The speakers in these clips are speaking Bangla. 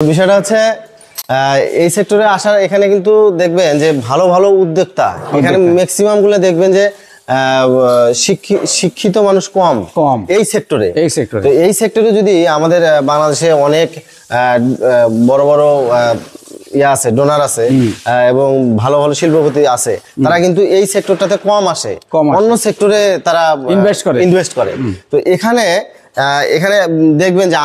বিষয়টা হচ্ছে এই সেক্টরে আসার এখানে কিন্তু দেখবেন যে ভালো ভালো উদ্যোক্তা এখানে ম্যাক্সিমাম গুলো দেখবেন যে শিক্ষিত মানুষ কম এই সেক্টরে তো এই সেক্টরে যদি আমাদের বাংলাদেশে অনেক বড় বড় ইয়া আছে ডোনার আছে এবং ভালো ভালো শিল্পপতি আছে তারা কিন্তু এই সেক্টরটাতে কম আসে অন্য সেক্টরে তারা ইনভেস্ট করে তো এখানে দেখবেন যে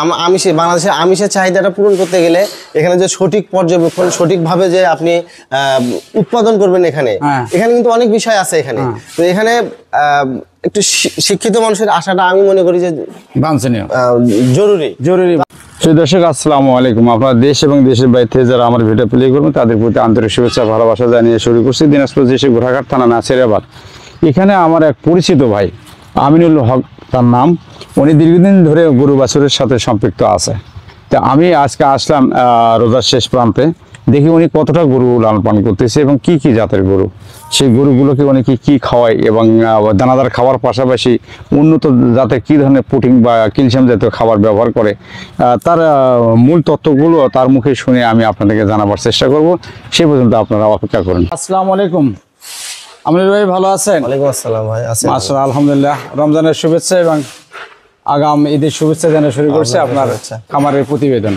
বাংলাদেশের আমিষের চাহিদাটা পূরণ করতে গেলে এখানে যে সঠিক পর্যবেক্ষণ সঠিকভাবে যে আপনি উৎপাদন করবেন এখানে কিন্তু অনেক বিষয় আছে এখানে তো এখানে একটু শিক্ষিত মানুষের আশাটা আমি মনে করি যে বাঞ্ছনীয় জরুরি। দর্শক আসসালামু আলাইকুম, আপনারা দেশ এবং দেশের বাইরে থেকে যারা আমার ভিডিও প্লে করবেন তাদের প্রতি আন্তরিক শুভেচ্ছা ভালোবাসা জানিয়ে শুরু করছি দিনাজপুর জেলার ঘোড়াঘাট থানা নাসিরাবাদ। এখানে আমার এক পরিচিত ভাই আমিনুল হক তার নাম, উনি দীর্ঘদিন ধরে গরু বাছুরের সাথে সম্পৃক্ত আছে। তা আমি আজকে আসলাম রোজার শেষ প্রান্তে, দেখি উনি কতটা গরু লালন পালন করতেছে এবং কি কি জাতের গরু, সেই গরুগুলোকে উনি কি খাওয়ায় এবং দানাদার খাওয়ার পাশাপাশি উন্নত জাতের কী ধরনের প্রোটিন বা ক্যালসিয়াম জাতীয় খাবার ব্যবহার করে তার মূল তথ্যগুলো তার মুখে শুনে আমি আপনাদেরকে জানাবার চেষ্টা করব। সে পর্যন্ত আপনারা অপেক্ষা করুন। আসসালামু আলাইকুম আমিনুল ভাই, ভালো আছেন? ওয়ালাইকুম আসসালাম ভাই, আছি মাশাআল্লাহ আলহামদুলিল্লাহ। রমজানের শুভেচ্ছা এবং আগাম ঈদের শুভেচ্ছা জানিয়ে শুরু করছে আপনার খামারের প্রতিবেদন।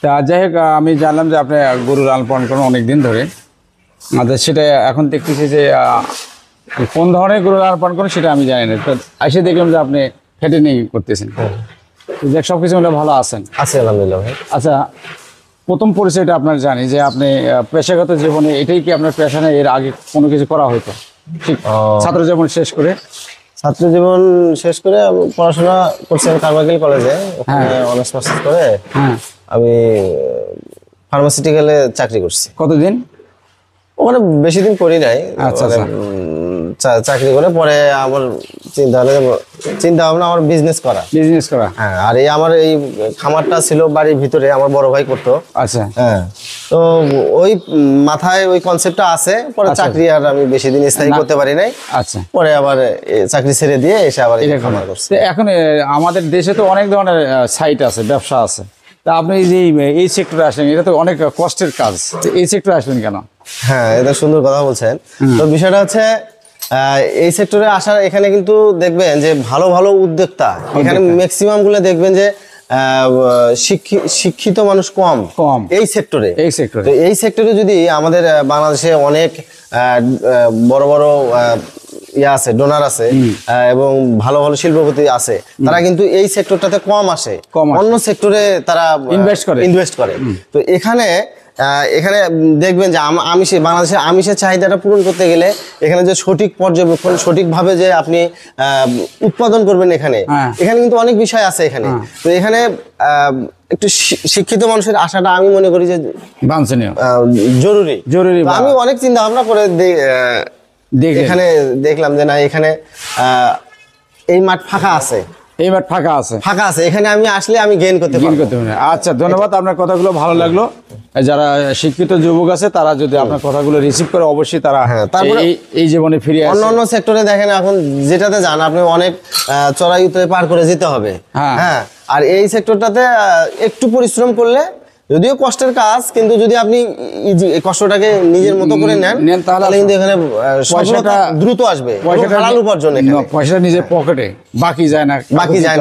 তা যাই হোক, আমি জানলাম যে আপনি গরু লালন পালন করেন অনেকদিন ধরে, সেটা এখন দেখতেছি যে কোন ধরনের গরু লালন পালন করেন সেটা আমি জানি না। তো এসে দেখলাম যে আপনি ফ্যাটেনিং করতেছেন, দেখ সব কিছু মিলে ভালো আছেন? আছি আলহামদুলিল্লাহ ভাই। আচ্ছা, প্রথম পরিচয়টা আপনার জানি যে আপনি পেশাগত জীবনে এটাই কি আপনার পেশা, না এর আগে কোনো কিছু করা হতো? ঠিক, ছাত্র জীবন শেষ করে পড়াশোনা করছি আমি কারবাগিল কলেজে, ওখানে অনার্স মাস্টার্স করে আমি ফার্মাসিউটিক্যালে চাকরি করছি। কতদিন? ওখানে বেশি দিন করি নাই। চাকরি করে পরে আমার চিন্তা ভাবনা আমার বিজনেস করা। হ্যাঁ, আর আমার এই খামারটা ছিল বাড়ির ভিতরে, আমার বড় ভাই করতো। আচ্ছা, হ্যাঁ, তো ওই মাথায় ওই কনসেপ্টটা আছে। পরে চাকরি আর আমি বেশি দিন স্থায়ী করতে পারি নাই। আচ্ছা, পরে আবার চাকরি ছেড়ে দিয়ে এসে আবার খামার করছি। এখন আমাদের দেশে তো অনেক ধরনের সাইট আছে, ব্যবসা আছে। তা আপনি যে এই সেক্টরে আসলেন, এটা তো অনেক কষ্টের কাজ, এই সেক্টরে আসলেন কেন? হ্যাঁ, এটা সুন্দর কথা বলছেন। তো বিষয়টা হচ্ছে এই সেক্টরে আসার এখানে কিন্তু দেখবেন যে ভালো ভালো উদ্যোক্তা এখানে ম্যাক্সিমাম গুলো দেখবেন যে শিক্ষিত মানুষ কম এই সেক্টরে তো এই সেক্টরে যদি আমাদের বাংলাদেশে অনেক বড় বড় ইয়া আছে ডোনার আছে এবং ভালো ভালো শিল্পপতি আছে, তারা কিন্তু এই সেক্টরটাতে কম আসে অন্য সেক্টরে তারা ইনভেস্ট করে। তো এখানে দেখবেন যে বাংলাদেশের আমিষের চাহিদাটা পূরণ করতে গেলে এখানে যে সঠিক পর্যবেক্ষণ সঠিকভাবে যে আপনি উৎপাদন করবেন এখানে কিন্তু অনেক বিষয় আছে এখানে। তো এখানে একটু শিক্ষিত মানুষের আশাটা আমি মনে করি যে বাঞ্ছনীয় জরুরি। আমি অনেক চিন্তা ভাবনা করে এখানে দেখলাম যে না, এখানে এই মাঠ ফাঁকা আছে, এখানে আমি আসলে আমি গেইন করতে পারবো। আচ্ছা, ধন্যবাদ, আপনার কথাগুলো ভালো লাগলো। যারা শিক্ষিত যুবক আছে তারা যদি আপনার কথাগুলো রিসিভ করে অবশ্যই তারা তারপরে এই জীবনে ফিরে আসে। অন্য সেক্টরে দেখেন এখন যেটাতে যান আপনি অনেক চড়াই উতরাই পার করে যেতে হবে। হ্যাঁ, আর এই সেক্টরটাতে একটু পরিশ্রম করলে, যদিও কষ্টের কাজ, কিন্তু যদি আপনি কষ্টটাকে নিজের মতো করে নেন তাহলে কিন্তু এখানে পয়সাটা দ্রুত আসবে, হালাল উপার্জন, পয়সাটা নিজের পকেটে বাকি যায়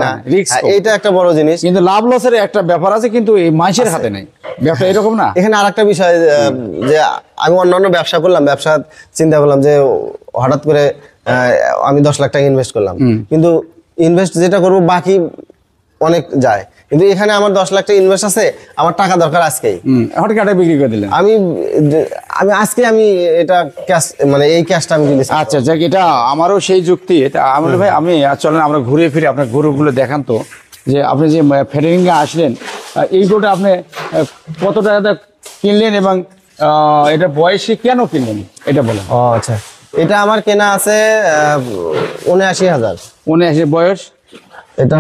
না। এইটা একটা বড় জিনিস। কিন্তু লাভ লসের একটা ব্যাপার আছে, কিন্তু এই মানুষের হাতে নেই ব্যাপারটা, এরকম না? এখানে আরেকটা বিষয় যে আমি অন্যান্য ব্যবসা করলাম, ব্যবসা চিন্তা করলাম যে হঠাৎ করে আমি 10 লাখ টাকা ইনভেস্ট করলাম, কিন্তু ইনভেস্ট যেটা করবো বাকি অনেক যায়, কিন্তু এখানে আমার 10 লাখ টাকা ইনভেস্ট আছে, আমার টাকা দরকার আজকেই, বিক্রি করে দিলেন। আমি আজকে এটা ক্যাশ, মানে এই ক্যাশটা আমি দিয়েছি। আচ্ছা, যাক, এটা আমারও সেই যুক্তি। আমার ভাই, আমি চলেন আমরা ঘুরে ফিরে আপনার গরুগুলো দেখান তো, যে আপনি যে ফেডারিং এ আসলেন, এই গরুটা আপনি কত টাকা কিনলেন এবং এটা বয়সে কেন কিনলেন এটা বলেন। আচ্ছা, এটা আমার কেনা আছে 79,000। 79 বয়স, এটা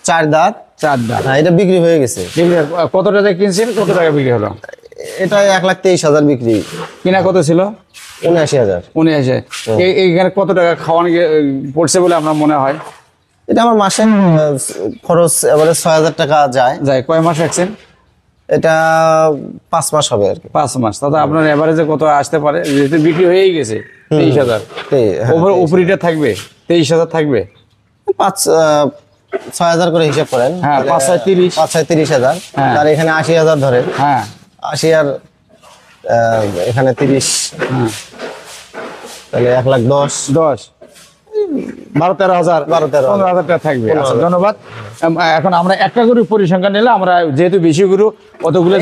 4 দাঁত। এটা বিক্রি হয়ে গেছে। কত টাকা কিনছেন, কত টাকা বিক্রি হলো? এটা 1,23,000 বিক্রি। কিনা কত ছিল? 79,000। এইখানে কত টাকা খাওয়ানো পড়ছে বলে আপনার মনে হয়? এটা আমার মাসে খরচ এবারে 6,000 টাকা যায়। কয় মাস রাখছেন? এটা 5 মাস হবে আর কি। 5 মাস, তাতে আপনার এভারেজে কত আসতে পারে? যেহেতু বিক্রি হয়েই গেছে 23,000, উপরিটা থাকবে 23,000 থাকবে, 5-6,000 করে হিসাব করেন। হ্যাঁ, 5-6-30, 5-6-30,000, আর এখানে 80,000 ধরেন। হ্যাঁ 80 আর এখানে 30, তাহলে 1,10,000, 12-13,000, 15,000 টাকা থাকবে। আচ্ছা, ধন্যবাদ। এখন আমরা একটা গরু পরিসংখ্যান নিলে, আমরা যেহেতু বেশি গরু অতগুলো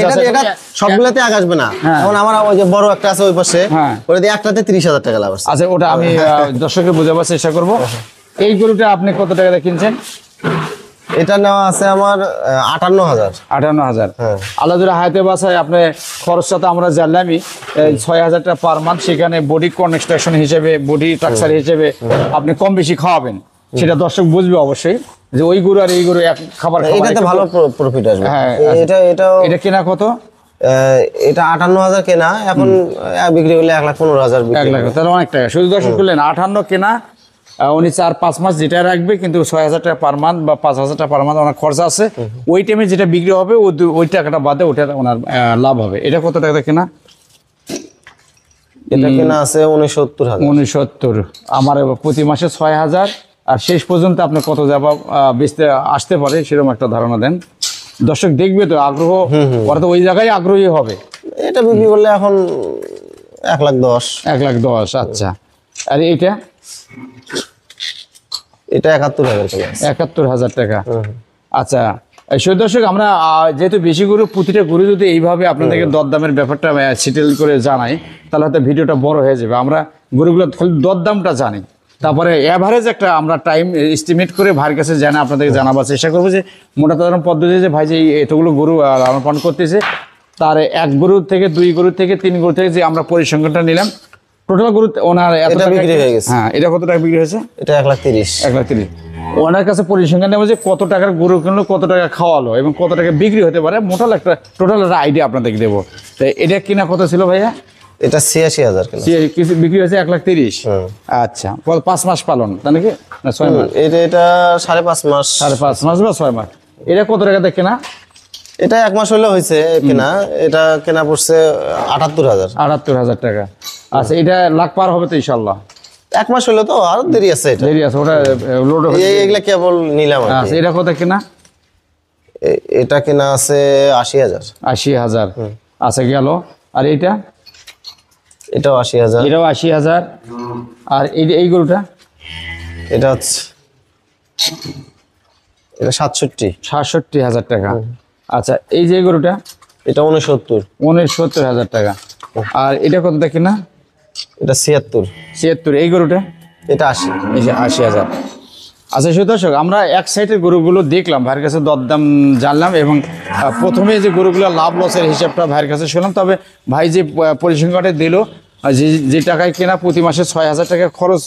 সবগুলোতে আগ আসবে না। এখন আমার ওই যে বড় একটা আছে ওই পাশে, ওটা দিয়ে একটাতে 30,000 টাকা লাভ আছে। আচ্ছা, ওটা আমি দর্শককে বোঝাবার চেষ্টা করব। এই গরুটা আপনি কত টাকা দিয়ে কিনছেন? এটা নেওয়া আছে আমার 58,000। 58,000। আলাদা হায়াতে বাসায় আপনি খরচটা তো আমরা জানলামই, 6,000 টাকা পার মান্থ। সেখানে বডি কনস্ট্রাকশন হিসেবে, বডি স্ট্রাকচার হিসেবে আপনি কম বেশি খাওয়াবেন, সেটা দর্শক বুঝবে অবশ্যই যে ওই গরু আর এই গরু এক খাবার। এটাতে ভালো প্রফিট আসবে। হ্যাঁ, এটা কেনা কত? এটা 58,000 কেনা, এখন বিক্রি করলে 1,15,000 1 লাখ, তাহলে অনেক টাকা। শুধু দর্শক করলেন 58 কেনা, উনি 4-5 মাস যেটা রাখবে, কিন্তু 6,000 টাকা পার মান্থ বা 5,000 টাকা পার মান্থ ওনার খরচা আছে। ওই টাইমে যেটা বিক্রি হবে ওই টাকাটা বাদে ওটা ওনার লাভ হবে। এটা কত টাকা কেনা? এটা কেনা আছে 69,000। 69,000। আমার প্রতি মাসে 6,000, আর শেষ পর্যন্ত আপনি কত যাবা বেচতে আসতে পারে সেরকম একটা ধারণা দেন। দর্শক দেখবে তো আগ্রহ, ওরা তো ওই জায়গায় আগ্রহী হবে। এটা বিক্রি করলে এখন 1,10,000। 1,10,000, আচ্ছা। আর এটা 71,000 টাকা। 71,000 টাকা, আচ্ছা। সেই দর্শক, আমরা যেহেতু বেশি গরু, প্রতিটা গরু যদি এইভাবে আপনাদেরকে দরদামের ব্যাপারটা সিটেল করে জানাই, তাহলে হয়তো ভিডিওটা বড় হয়ে যাবে। আমরা গরুগুলো খালি দরদামটা জানি, তারপরে অ্যাভারেজ একটা আমরা টাইম এস্টিমেট করে ভাইয়ের কাছে জানা আপনাদেরকে জানাবার চেষ্টা করবো যে মোটা তাজার পদ্ধতি, যে ভাই যে এতগুলো গরু লালন পালন করতেছে, তার 1 গরু থেকে 2 গরু থেকে 3 গরু থেকে যে আমরা পরিসংখ্যানটা নিলাম, টোটাল গরু ওনার এটা বিক্রি হয়ে গেছে। হ্যাঁ, এটা কত টাকা বিক্রি হয়েছে? এটা 1,30,000। 1,30,000। ওনার কাছে পরিসংখ্যান নেব যে কত টাকার গরু কিনলো, কত টাকা খাওয়ালো এবং কত টাকা বিক্রি হতে পারে, টোটাল একটা আইডিয়া আপনাদেরকে দেবো। তো এটা কিনা কত ছিল ভাইয়া? এটা 86,000 কিনা, বিক্রি হয়েছে 1,30,000। আচ্ছা, 5 মাস পালন, তাই নাকি? না 6 মাস? এটা 5.5 মাস। 5.5 মাস বা 6 মাস। এটা কত টাকাতে কেনা? এটা 1 মাস হলে হয়েছে কেনা। এটা কেনা পড়ছে 78,000। 78,000 টাকা। আচ্ছা, এটা লাখ পার হবে তো ইনশাল্লাহ? 1 মাস হলে তো আরো দেরি আছে। এটা দেরি আছে, ওটা লোড হবে। এগুলা কেবল নিলাম। আচ্ছা, এটা কত কেনা? এটা কেনা আছে 80,000। 80,000, আচ্ছা গেল। আর এইটা? এটাও 80,000। এটাও 80,000। আর এই গরুটা? এটা হচ্ছে, এটা 67,000 টাকা। আচ্ছা, এই যে গরুটা? এটা 69,000 টাকা। আর এটা কত কিনা? এটা 76। এই গরুটা? এটা 80। এই যে 80,000। আচ্ছা দর্শক, আমরা এক সাইডের গরুগুলো দেখলাম, ভাইয়ের কাছে দরদাম জানলাম, এবং প্রথমে যে গরুগুলো লাভ লসের হিসাবটা ভাইয়ের কাছে শুনলাম। তবে ভাই যে পরিসংখ্যানটা দিল, যে টাকায় কেনা প্রতি মাসে 6,000 টাকা খরচ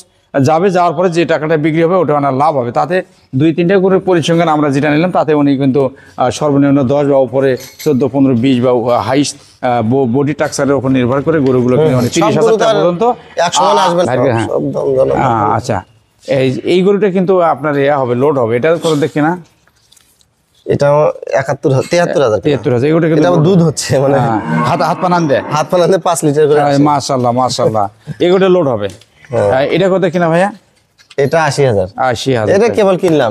যাবে, যাওয়ার পরে যে টাকাটা বিক্রি হবে ওটা ওনার লাভ হবে। তাতে 2-3টা গরুর পরিসংখ্যান আমরা যেটা নিলাম, তাতে উনি কিন্তু সর্বনিম্ন 10 বা উপরে 14, 15, 20 বা হাইস্ট বডি স্ট্রাকচারের উপর নির্ভর করে গরুগুলো কিনে 30,000 টাকা পর্যন্ত। আচ্ছা, এই গরুটা কিন্তু আপনার হবে, লোড হবে। এটা কত দেখি না? এটা 73,000। 73,000। এই গরুটা কিন্তু দুধ হচ্ছে, মানে হাত পানান দেয়, 5 লিটার করে। মাশাআল্লাহ। এই গরুটা লোড হবে। এটা কত কিনা ভাইয়া? এটা 80,000। 80,000। এটা কেবল কিনলাম,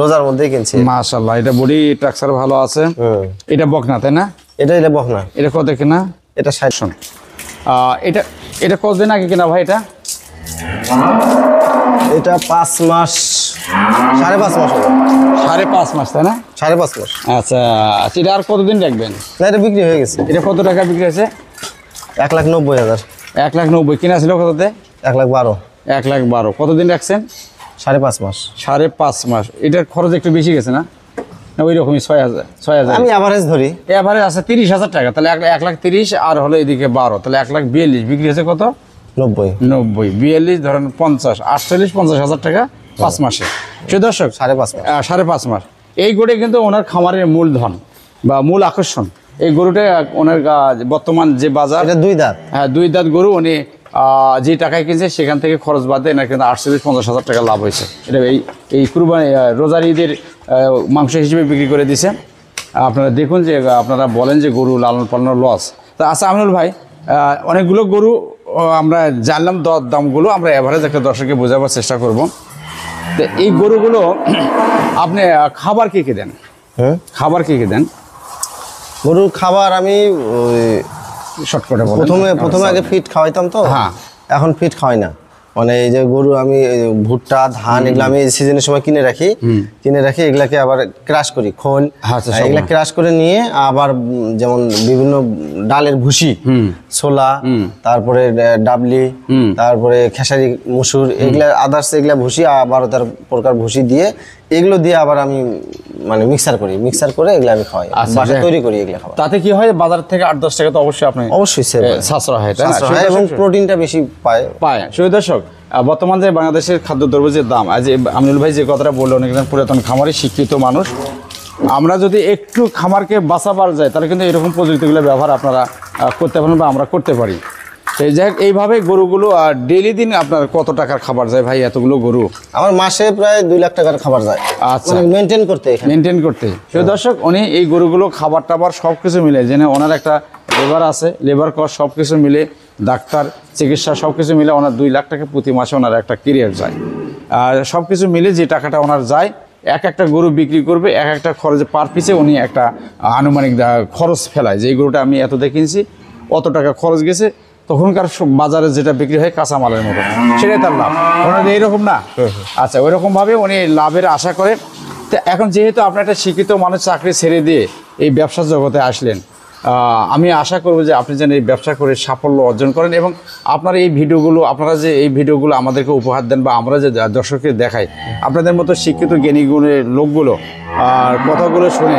রোজার মধ্যেই কিনছি। মাশাআল্লাহ, এটা বডি স্ট্রাকচার ভালো আছে। এটা বকনা, তাই না? এটা বকনা। এটা কত কিনা? এটা 60। এটা কতদিন আগে কিনা ভাই? এটা 5 মাস, 5.5 মাস হবে। 5.5 মাস, তাই না? 5.5 মাস। আচ্ছা, এটা আর কতদিন রাখবেন? না, এটা বিক্রি হয়ে গেছে। এটা কত টাকা বিক্রি হয়েছে? 1,90,000। 1,90,000 কিনা ছিল কততে? 1,12,000। 1,12,000। কতদিন রাখছেন? 5.5 মাস। 5.5 মাস। এটার খরচ একটু বেশি গেছে না? ওই রকমই 6,000। আমি এভারেজ ধরি। এভারেজ আছে 30,000 টাকা, তাহলে 1,30,000 আর হলো এদিকে 12, তাহলে 1,42,000 বিক্রি হয়েছে। কত? 90, 42 ধরেন 50, 48-50,000 টাকা 5 মাসে। সে দর্শক, 5.5 মাস। এই গরুটা কিন্তু ওনার খামারের মূলধন বা মূল আকর্ষণ। এই গরুটা ওনার বর্তমান যে বাজার, এটা 2 দাঁত। হ্যাঁ, 2 দাঁত গরু। উনি যে টাকায় কিনছে সেখান থেকে খরচ বাদে এনার কিন্তু 48-50,000 টাকা লাভ হয়েছে। এটা এই কুরবানি রোজার ঈদের মাংস হিসেবে বিক্রি করে দিছে। আপনারা দেখুন যে আপনারা বলেন যে গরু লালন পালনের লস। তা আচ্ছা আমিনুল ভাই, অনেকগুলো গরু আমরা জানলাম, দামগুলো আমরা এভারেজ একটা দর্শককে বোঝাবার চেষ্টা করব। তো এই গরুগুলো আপনি খাবার কে দেন? খাবার কে দেন? গরুর খাবার আমি শর্টকাটে প্রথমে আগে ফিট খাওয়াইতাম তো, হ্যাঁ এখন ফিট খাওয়াই না। মানে এই যে গরু আমি ভুট্টা ধান এগুলো আমি সিজনের সময় কিনে রাখি এগুলাকে আবার ক্রাশ করি, খোল এগুলা ক্রাশ করে নিয়ে আবার যেমন বিভিন্ন ডালের ভুসি, ছোলা, তারপরে ডাবলি, তারপরে খেসারি মসুর, এগুলা আদার্স এগুলা ভুসি 12-13 প্রকার ভুসি দিয়ে এগুলো দিয়ে আবার আমি মানে মিক্সার করে এগুলো আমি খাওয়াই, বাসায় তৈরি করি এগুলো খাওয়া। তাতে কি হয়, বাজার থেকে 8-10 টাকা তো অবশ্যই আপনি সাশ্রয় হয় এবং প্রোটিনটা বেশি পায়। সেই দর্শক, বর্তমান যে বাংলাদেশের খাদ্যদ্রব্যের যে দাম, আজ আমিনুল ভাই যে কথাটা বললো, অনেকজন পুরাতন খামারি শিক্ষিত মানুষ, আমরা যদি একটু খামারকে বাঁচাবার যায় তাহলে কিন্তু এরকম প্রযুক্তিগুলো ব্যবহার আপনারা করতে পারেন বা আমরা করতে পারি। এই যাই এইভাবে গরুগুলো ডেইলি দিন আপনার কত টাকার খাবার যায় ভাই? এতগুলো গরু আমার মাসে প্রায় 2 লাখ টাকার খাবার যায়। আচ্ছা, মেনটেন করতে। সেই দর্শক, উনি এই গরুগুলো খাবার টাবার সব কিছু মিলে, যেন ওনার একটা লেবার আছে, লেবার কস্ট সব কিছু মিলে, ডাক্তার, চিকিৎসা সব কিছু মিলে ওনার 2 লাখ টাকা প্রতি মাসে ওনার একটা ক্যারিয়ার যায়। আর সব কিছু মিলে যে টাকাটা ওনার যায়, একটা গরু বিক্রি করবে, একটা খরচে পার পিছে উনি একটা আনুমানিক খরচ ফেলায়, যে এই গরুটা আমি এত দিয়ে কিনছি, অত টাকা খরচ গেছে। তখনকার বাজারে যেটা বিক্রি হয় কাঁচামালের মতো, সেটাই তার লাভ। ওনাদের এইরকম না? আচ্ছা, ওইরকমভাবে উনি লাভের আশা করে। তো এখন যেহেতু আপনার একটা শিক্ষিত মানুষ চাকরি ছেড়ে দিয়ে এই ব্যবসা জগতে আসলেন, আমি আশা করব যে আপনি যেন এই ব্যবসা করে সাফল্য অর্জন করেন, এবং আপনার এই ভিডিওগুলো, আপনারা যে এই ভিডিওগুলো আমাদেরকে উপহার দেন বা আমরা যে দর্শককে দেখাই, আপনাদের মতো শিক্ষিত জ্ঞানী গুণের লোকগুলো আর কথাগুলো শুনে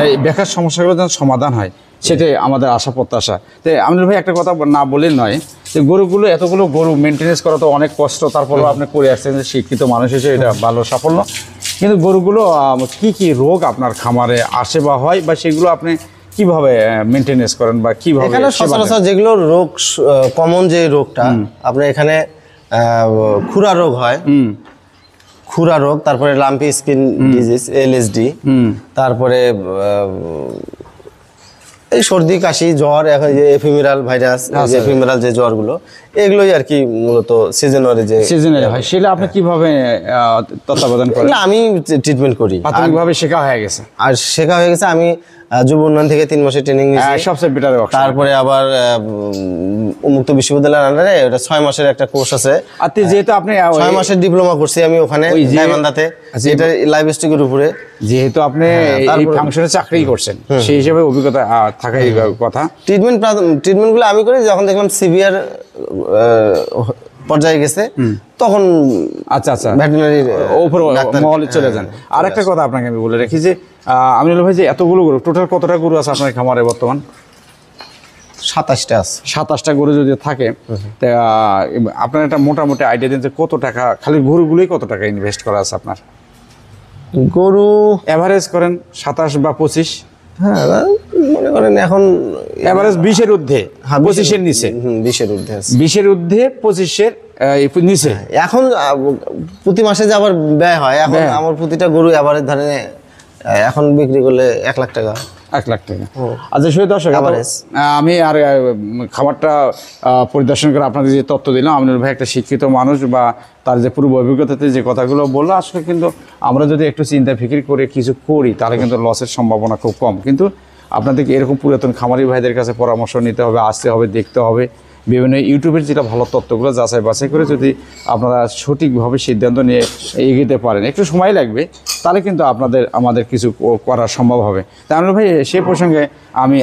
এই বেকার সমস্যাগুলো যেন সমাধান হয়, সেটাই আমাদের আশা প্রত্যাশা। তো আমিনুল ভাই, একটা কথা না বলে নয়, যে গরুগুলো এতগুলো গরু মেনটেনেন্স করা তো অনেক কষ্ট, তারপরেও আপনি করে আসছেন, যে শিক্ষিত মানুষ হিসেবে এটা ভালো সাফল্য। কিন্তু গরুগুলো কি রোগ আপনার খামারে আসে বা হয়, বা সেগুলো আপনি কিভাবে মেনটেনেন্স করেন বা কিভাবে? এখানে সচরাচর যেগুলো রোগ কমন, যে রোগটা আপনার এখানে খুরা রোগ হয়, খুরা রোগ, তারপরে লাম্পি স্কিন ডিজিজ LSD, তারপরে এই সর্দি কাশি জ্বর, এখন যে এফিমেরাল ভাইরাস, এফিমেরাল যে জ্বরগুলো, এগুলোই আর কি মূলত সিজনারি হয়। সেটা আপনি কিভাবে তত্ত্বাবধান করেন? আমি ট্রিটমেন্ট করি, প্রাথমিকভাবে শেখা হয়ে গেছে। আমি যুব উন্নয়ন থেকে 3 মাসের ট্রেনিং নিয়েছি, সবচেয়ে বেটার। তারপরে আবার উন্মুক্ত বিশ্ববিদ্যালয়ের আন্ডারে ওটা 6 মাসের একটা কোর্স আছে। আর যেহেতু আপনি 6 মাসের ডিপ্লোমা করছি আমি ওখানে গাইবান্ধাতে, এটা লাইভ স্টকের উপরে। যেহেতু আপনি এই ফাংশনে চাকরি করছেন, সেই হিসেবে অভিজ্ঞতা থাকাই কথা। ট্রিটমেন্টগুলো আমি করি যখন দেখলাম সিভিয়ার পর্যায়ে গেছে, তখন আচ্ছা ভেটেরিনারির উপরে মহলে চলে যান। আর একটা কথা আপনাকে আমি বলে রাখি, যে আমিনুল ভাই, যে এতগুলো গরু, টোটাল কতটা গরু আছে আপনার খামারে বর্তমান? 27টা আছে। 27টা গরু যদি থাকে, তা আপনার একটা মোটামুটি আইডিয়া দিন যে কত টাকা, খালি গরুগুলোই কত টাকা ইনভেস্ট করা আছে আপনার? গরু এভারেজ করেন 27 বা 25। হ্যাঁ, মনে করেন এখন এভারেজ 20-এর ঊর্ধ্বে, 25-এর নিচে। 20-এর ঊর্ধ্বে আছে। 20-এর ঊর্ধ্বে, 25-এর নিচে। এখন প্রতি মাসে যে আবার ব্যয় হয়, এখন আমার প্রতিটা গরু এভারেজ ধরে এখন বিক্রি করলে 1 লাখ টাকা। 1 লাখ টাকা। আচ্ছা, সেই দর্শক, আমি আর খাবারটা পরিদর্শন করে আপনাদের যে তথ্য দিলাম, আমিনুল ভাই একটা শিক্ষিত মানুষ, বা তার যে পূর্ব অভিজ্ঞতাতে যে কথাগুলো বললো, আসলে কিন্তু আমরা যদি একটু চিন্তা ফিকির করে কিছু করি, তাহলে কিন্তু লসের সম্ভাবনা খুব কম। কিন্তু আপনাদেরকে এরকম পুরাতন খামারি ভাইদের কাছে পরামর্শ নিতে হবে, আসতে হবে, দেখতে হবে, বিভিন্ন ইউটিউবের যেটা ভালো তথ্যগুলো যাচাই বাছাই করে যদি আপনারা সঠিকভাবে সিদ্ধান্ত নিয়ে এগিয়ে পারেন, একটু সময় লাগবে, তাহলে কিন্তু আমাদের কিছু করা সম্ভব হবে। তাহলে ভাই, সে প্রসঙ্গে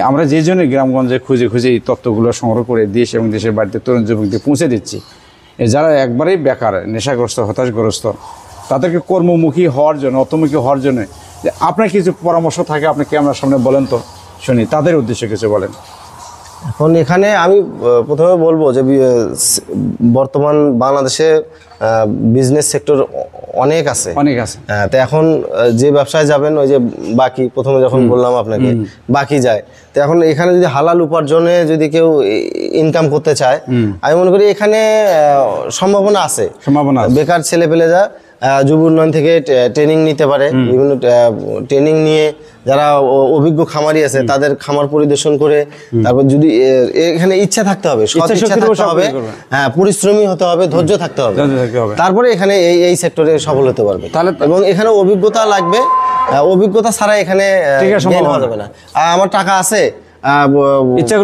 আমরা যে জন্য গ্রামগঞ্জে খুঁজে এই তথ্যগুলো সংগ্রহ করে দেশ এবং দেশের বাড়িতে তরুণ যুবকদের পৌঁছে দিচ্ছি, যারা একবারেই বেকার, নেশাগ্রস্ত, হতাশগ্রস্ত, তাদেরকে কর্মমুখী হওয়ার জন্য, অর্থমুখী হওয়ার জন্য, যে আপনার কিছু পরামর্শ থাকে, আপনি ক্যামেরার সামনে বলেন তো শুনি, তাদের উদ্দেশ্যে কিছু বলেন। এখন এখানে আমি প্রথমে বলবো যে বর্তমান বাংলাদেশে বিজনেস সেক্টর অনেক আছে। তো এখন যে ব্যবসায় যাবেন, ওই যে বাকি প্রথমে যখন বললাম আপনাকে বাকি যায়, তো এখন এখানে যদি হালাল উপার্জনে যদি কেউ ইনকাম করতে চায়, আমি মনে করি এখানে সম্ভাবনা আছে। বেকার ছেলে পেলে যুব উন্নয়ন থেকে ট্রেনিং নিতে পারে, বিভিন্ন ট্রেনিং নিয়ে যারা অভিজ্ঞ খামারি আছে তাদের খামার পরিদর্শন করে, তারপর যদি এখানে ইচ্ছা থাকতে হবে, সৎ ইচ্ছা থাকতে হবে, হ্যাঁ পরিশ্রমী হতে হবে, ধৈর্য থাকতে হবে, তারপরে এখানে এই সেক্টরে সফল হতে পারবে। এবং এখানে অভিজ্ঞতা লাগবে, অভিজ্ঞতা ছাড়া এখানে gain হওয়া যাবে না। আমার টাকা আছে, ইচ্ছা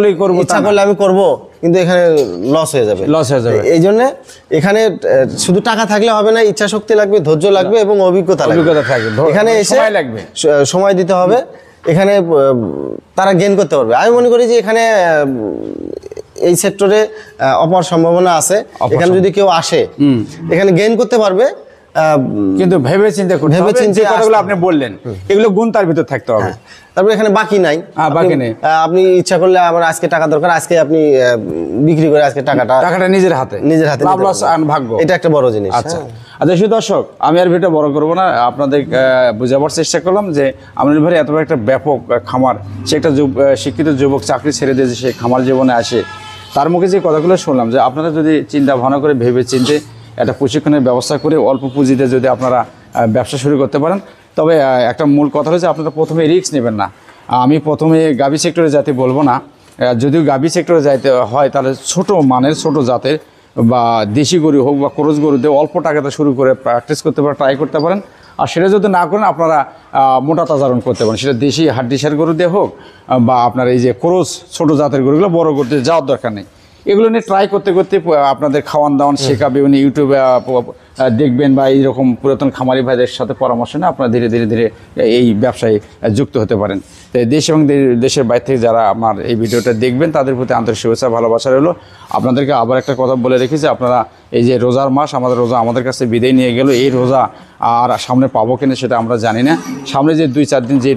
করলে আমি করব, কিন্তু এখানে লস হয়ে যাবে। এই জন্য এখানে শুধু টাকা থাকলে হবে না, ইচ্ছা শক্তি লাগবে, ধৈর্য লাগবে এবং অভিজ্ঞতা লাগবে। এখানে এসে সময় দিতে হবে, এখানে তারা গেইন করতে পারবে। আমি মনে করি যে এখানে এই সেক্টরে অপার সম্ভাবনা আছে। এখানে যদি কেউ আসে এখানে গেইন করতে পারবে, কিন্তু ভেবে চিন্তা করতে হবে। যে কথাগুলো আপনি বললেন এগুলো গুণ তার ভিতর থাকতে হবে। তারপরে এখানে বাকি নাই, আপনি ইচ্ছা করলে আমার আজকে টাকা দরকার, আজকে আপনি বিক্রি করে আজকে টাকাটা নিজের হাতে লাভ লস ভাগ্য, এটা একটা বড় জিনিস। আচ্ছা শুধু দর্শক, আমি আর ভিডিও বড় করবো না, আপনাদের বোঝাবার চেষ্টা করলাম যে আমিনুল ভাই এত একটা ব্যাপক খামার, সে একটা শিক্ষিত যুবক চাকরি ছেড়ে দিয়ে সে খামার জীবনে আসে, তার মুখে যে কথাগুলো শুনলাম যে আপনারা যদি চিন্তা ভাবনা করে ভেবে চিনতে একটা প্রশিক্ষণের ব্যবস্থা করে অল্প পুঁজিতে যদি আপনারা ব্যবসা শুরু করতে পারেন, তবে একটা মূল কথা হচ্ছে আপনারা প্রথমে রিস্ক নেবেন না। আমি প্রথমে গাভী সেক্টরে যাতে বলবো না, যদিও গাভী সেক্টরে যাইতে হয় তাহলে ছোট মানের ছোট জাতের বা দেশি গরু হোক বা ক্রস গরুতে অল্প টাকাতে শুরু করে প্র্যাকটিস করতে পারেন, ট্রাই করতে পারেন। আর সেটা যদি না করেন আপনারা মোটা তাজারণ করতে পারেন, সেটা দেশি হাড্ডিসার গরু দিয়ে হোক বা আপনার এই যে ক্রস ছোট জাতের গরুগুলো বড় করতে যাওয়ার দরকার নেই। এগুলো নিয়ে ট্রাই করতে করতে আপনাদের খাওয়ান দাওয়ান শেখা, বিভিন্ন ইউটিউবে দেখবেন বা এইরকম পুরাতন খামারি ভাইদের সাথে পরামর্শ নিয়ে আপনারা ধীরে ধীরে ধীরে এই ব্যবসায় যুক্ত হতে পারেন। তো দেশ এবং দেশের বাইরে থেকে যারা আমার এই ভিডিওটা দেখবেন তাদের প্রতি আন্তরিক শুভেচ্ছা ভালোবাসা রইল। আপনাদেরকে আবার একটা কথা বলে রেখেছি, আপনারা এই যে রোজার মাস, আমাদের রোজা আমাদের কাছে বিদায় নিয়ে গেল, এই রোজা আর সামনে পাবো কিনা সেটা আমরা জানি না। সামনে যে 2-4 দিন যে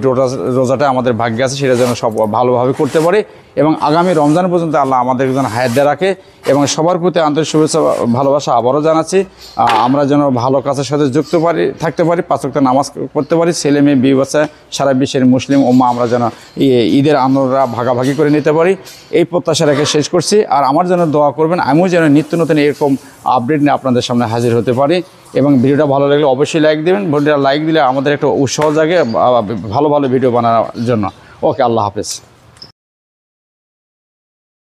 রোজাটা আমাদের ভাগ্যে আছে সেটা যেন সব ভালোভাবে করতে পারে এবং আগামী রমজান পর্যন্ত আল্লাহ আমাদের যেন হায়াত দিয়ে রাখে। এবং সবার প্রতি আন্তরিক শুভেচ্ছা ভালোবাসা আবারও জানাচ্ছি। আমরা যেন ভালো কাজের সাথে যুক্ত থাকতে পারি, 5 ওয়াক্ত নামাজ পড়তে পারি, ছেলে মেয়ে বিয়ে বাচ্চা সারা বিশ্বের মুসলিম ওম্মা আমরা যেন ঈদের আনন্দরা ভাগাভাগি করে নিতে পারি, এই প্রত্যাশা রেখে শেষ করছি। আর আমার জন্য দোয়া করবেন, আমিও যেন নিত্য নতুন এরকম আপডেট নিয়ে আপনাদের সামনে হাজির হতে পারি। এবং ভিডিওটা ভালো লাগলে অবশ্যই লাইক দেবেন, ভিডিওটা লাইক দিলে আমাদের একটা উৎসাহ জাগে ভালো ভালো ভিডিও বানানোর জন্য। ওকে, আল্লাহ হাফেজ।